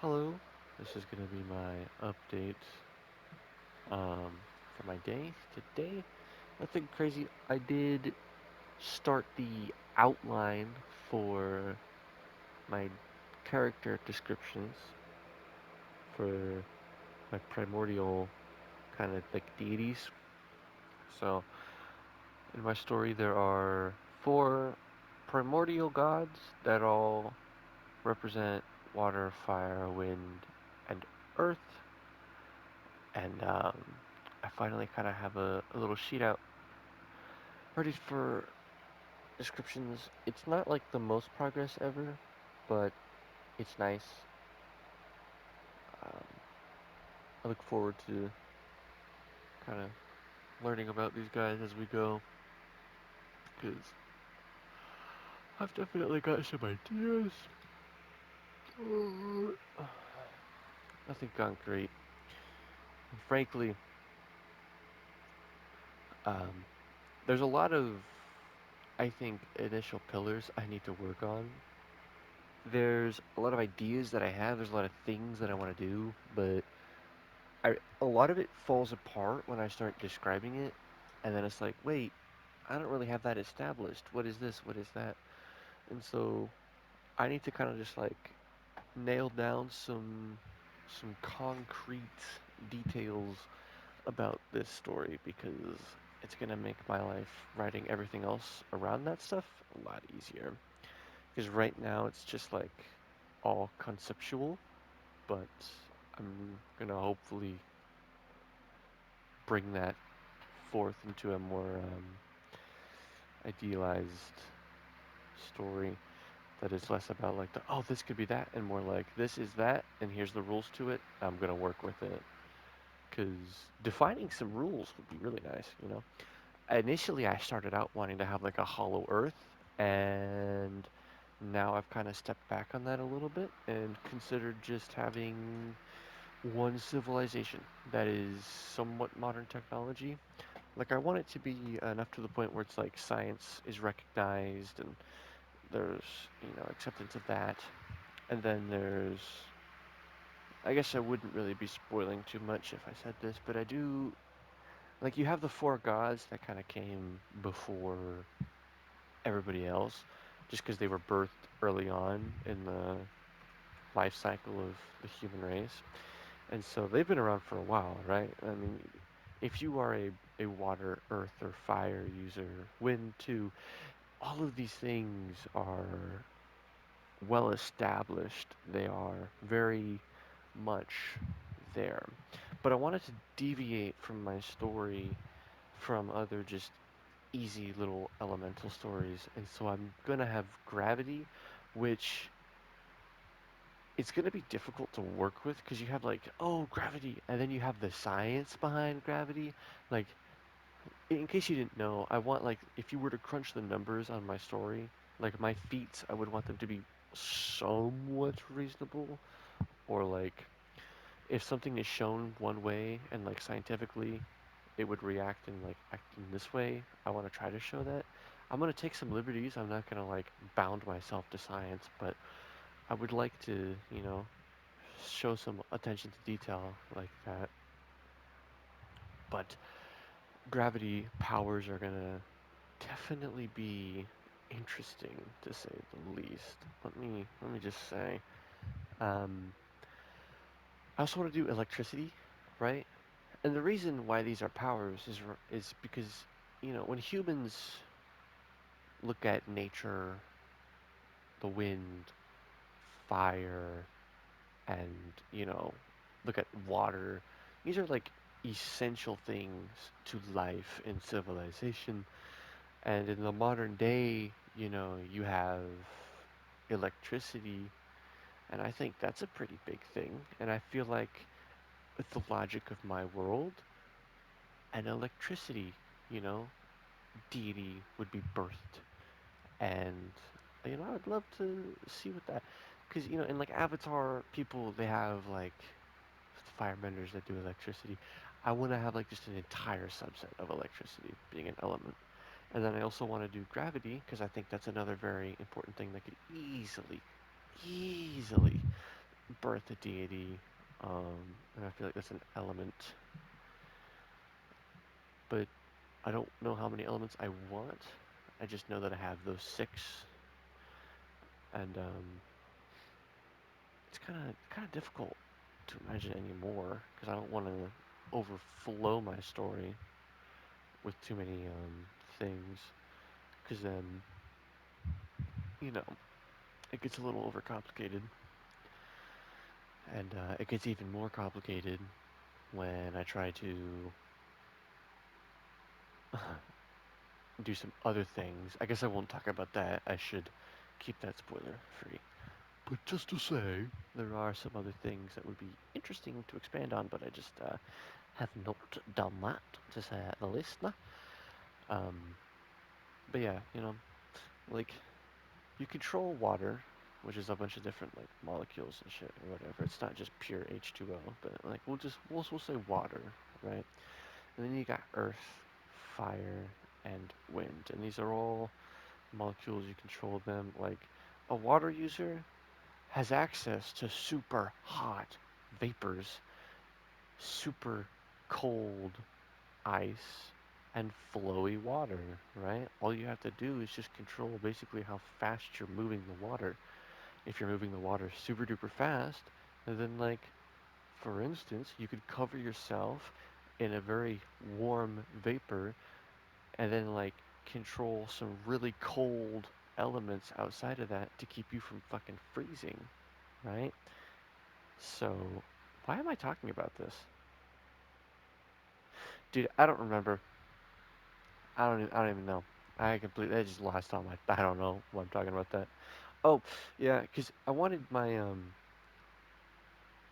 Hello, this is going to be my update um, for my day today. Nothing crazy. I did start the outline for my character descriptions for my primordial kind of like deities. So, in my story, there are four primordial gods that all represent water, fire, wind, and earth. And I finally kind of have a little sheet out ready for descriptions. It's not like the most progress ever, but it's nice. Um, I look forward to kind of learning about these guys as we go, because I've definitely got some ideas. Nothing concrete. And frankly, um, there's a lot of, I think, initial pillars I need to work on. There's a lot of ideas that I have. There's a lot of things that I want to do, but a lot of it falls apart when I start describing it, and then it's like, wait, I don't really have that established. What is this? What is that? And so I need to kind of just like nail down some concrete details about this story because it's gonna make my life writing everything else around that stuff a lot easier. Because right now it's just like all conceptual, but I'm gonna hopefully bring that forth into a more idealized story that is less about like the oh this could be that and more like this is that and here's the rules to it. I'm gonna work with it because defining some rules would be really nice. Initially I started out wanting to have like a hollow Earth, and now I've kind of stepped back on that a little bit and considered just having one civilization that is somewhat modern technology. Like I want it to be enough to the point where it's like science is recognized and there's, acceptance of that. And then there's I guess I wouldn't really be spoiling too much if I said this, but I do like you have the four gods that kind of came before everybody else just because they were birthed early on in the life cycle of the human race. And so they've been around for a while, right? I mean, if you are a water, earth, or fire user, wind too, all of these things are well established. They are very much there. But I wanted to deviate from my story from other just easy little elemental stories. And so I'm going to have gravity, which it's going to be difficult to work with because you have like, oh, gravity, and then you have the science behind gravity. Like, in case you didn't know, I want like if you were to crunch the numbers on my story, like my feats, I would want them to be somewhat reasonable, or like if something is shown one way and like scientifically it would react and like act in this way, I want to try to show that. I'm going to take some liberties. I'm not going to like bound myself to science, but I would like to, show some attention to detail like that. But gravity powers are going to definitely be interesting to say the least. Let me just say, um, I also want to do electricity, right? And the reason why these are powers is because when humans look at nature, the wind, fire, and look at water, these are like essential things to life and civilization. And in the modern day, you have electricity, and I think that's a pretty big thing. And I feel like with the logic of my world, an electricity, you know, deity would be birthed. And, I'd love to see what that, because, in like Avatar, people, they have like firebenders that do electricity. I want to have like just an entire subset of electricity being an element. And then I also want to do gravity because I think that's another very important thing that could easily birth a deity, and I feel like that's an element, but I don't know how many elements I want. I just know that I have those six, and it's kind of difficult to imagine anymore because I don't want to overflow my story with too many things, because then you know it gets a little overcomplicated, and it gets even more complicated when I try to do some other things. I guess I won't talk about that. I should keep that spoiler free. But just to say, there are some other things that would be interesting to expand on, but I just have not done that, to say at the least. Um, but yeah, like you control water, which is a bunch of different like molecules and shit or whatever. It's not just pure H2O, but like we'll say water, right? And then you got earth, fire, and wind, and these are all molecules. You control them. Like a water user has access to super hot vapors, super cold ice, and flowy water, right? All you have to do is just control basically how fast you're moving the water. If you're moving the water super duper fast, then like for instance, you could cover yourself in a very warm vapor and then like control some really cold elements outside of that to keep you from fucking freezing, right? So, why am I talking about this? Dude, I don't remember. I don't even know. I completely, I just lost all my, I don't know what I'm talking about that. Oh, yeah, because I wanted my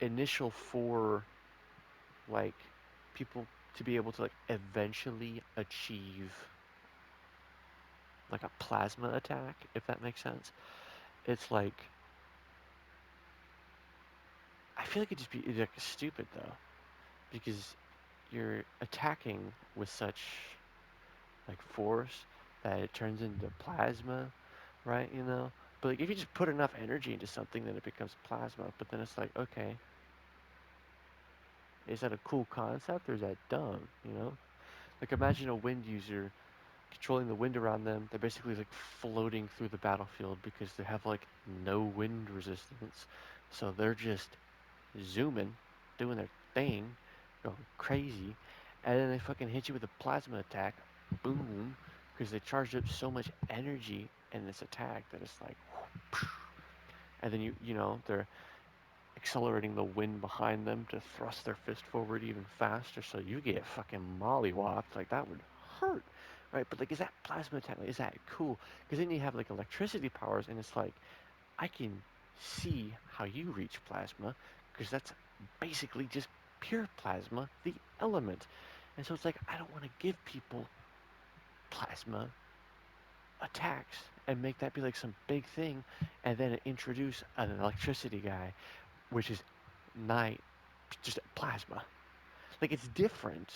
initial four, like, people to be able to, like, eventually achieve, like, a plasma attack, if that makes sense. It's like, I feel like it'd just be, like, stupid, though, because you're attacking with such, like, force that it turns into plasma, right? But like if you just put enough energy into something, then it becomes plasma. But then it's like, okay, is that a cool concept or is that dumb? Like imagine a wind user controlling the wind around them. They're basically like floating through the battlefield because they have like no wind resistance. So they're just zooming, doing their thing, going crazy, and then they fucking hit you with a plasma attack, boom, because they charged up so much energy in this attack that it's like, and then they're accelerating the wind behind them to thrust their fist forward even faster, so you get fucking mollywopped. Like that would hurt, right? But like, is that plasma attack? Like, is that cool? Because then you have like electricity powers, and it's like I can see how you reach plasma because that's basically just pure plasma, the element. And so it's like I don't want to give people plasma attacks and make that be like some big thing, and then introduce an electricity guy, which is night, just plasma. Like it's different.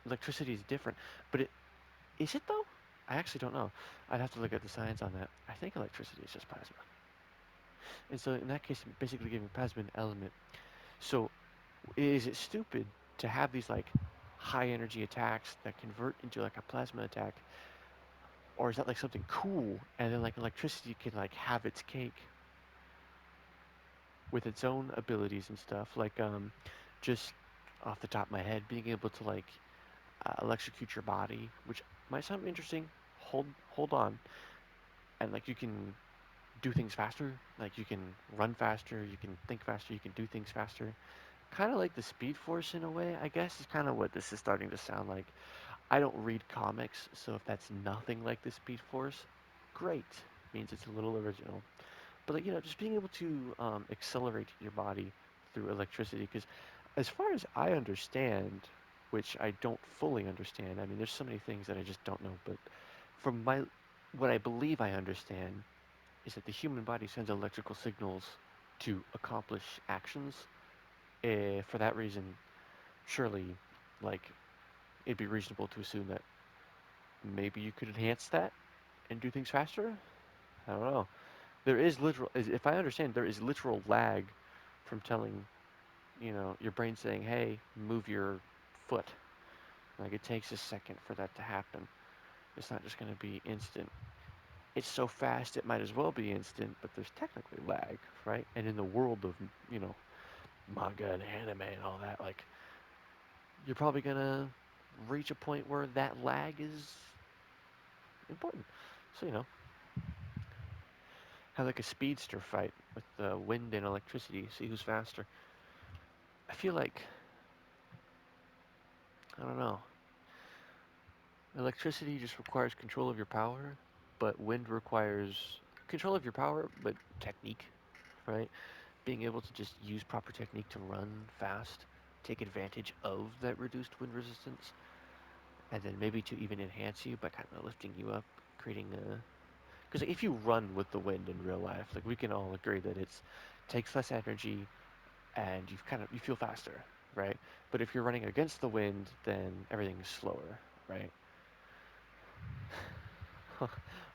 Electricity is different, but is it though? I actually don't know. I'd have to look at the science on that. I think electricity is just plasma, and so in that case, I'm basically giving plasma an element. So is it stupid to have these like high energy attacks that convert into like a plasma attack, or is that like something cool and then like electricity can like have its cake with its own abilities and stuff, like just off the top of my head, being able to like electrocute your body, which might sound interesting. Hold on, and like you can do things faster, like you can run faster, you can think faster, you can do things faster, kind of like the Speed Force in a way, I guess, is kind of what this is starting to sound like. I don't read comics, so if that's nothing like the Speed Force, great. Means it's a little original. But like, just being able to accelerate your body through electricity, because as far as I understand, which I don't fully understand, I mean, there's so many things that I just don't know, but from what I believe I understand is that the human body sends electrical signals to accomplish actions. For that reason, surely, like, it'd be reasonable to assume that maybe you could enhance that and do things faster. I don't know. there is literal, if I understand, there is literal lag from telling, your brain saying, hey, move your foot. Like it takes a second for that to happen. It's not just going to be instant. It's so fast it might as well be instant, but there's technically lag, right? And in the world of, you know, manga and anime and all that, like you're probably going to reach a point where that lag is important. So, have like a speedster fight with wind and electricity, see who's faster. I feel like, I don't know, electricity just requires control of your power, but wind requires control of your power, but technique, right? Being able to just use proper technique to run fast, take advantage of that reduced wind resistance, and then maybe to even enhance you by kind of lifting you up, creating a. Because if you run with the wind in real life, like we can all agree that it's takes less energy and you feel faster, right? But if you're running against the wind, then everything's slower, right?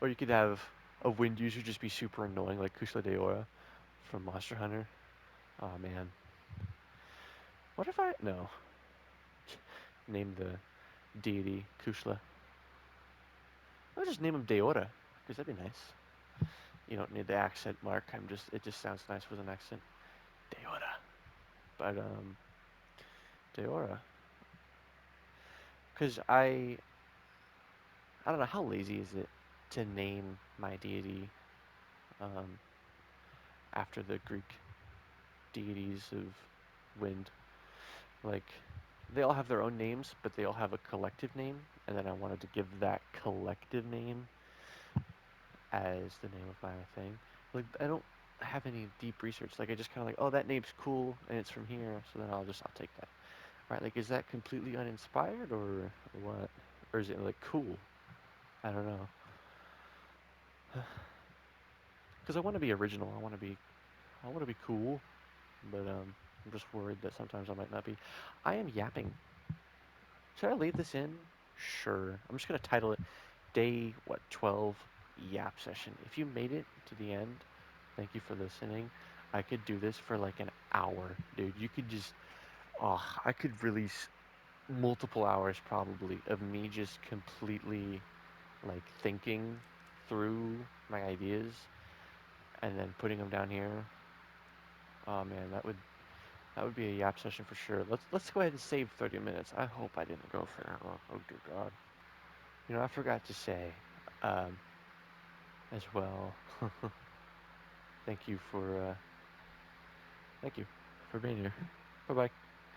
Or you could have a wind user just be super annoying, like Kusla Deora from Monster Hunter. Oh man, what if I no name the deity Kusla? I'll just name him Deora because that'd be nice. You don't need the accent mark. It just sounds nice with an accent. Deora, but Deora, because I don't know how lazy is it to name my deity um, after the Greek deities of wind. Like, they all have their own names, but they all have a collective name, and then I wanted to give that collective name as the name of my thing. Like, I don't have any deep research. Like, I just kind of like, oh, that name's cool, and it's from here, so then I'll take that. Right? Like, is that completely uninspired, or what? Or is it, like, cool? I don't know. Because I want to be original. I want to be cool, but I'm just worried that sometimes I might not be. I am yapping. Should I leave this in? Sure. I'm just gonna title it Day 12 Yap Session. If you made it to the end, thank you for listening. I could do this for like an hour, dude. You could just I could release multiple hours probably of me just completely like thinking through my ideas and then putting them down here. Oh man, that would be a yap session for sure. Let's go ahead and save 30 minutes. I hope I didn't go for that long. Oh good God. I forgot to say um, as well. thank you for thank you for being here. Bye bye.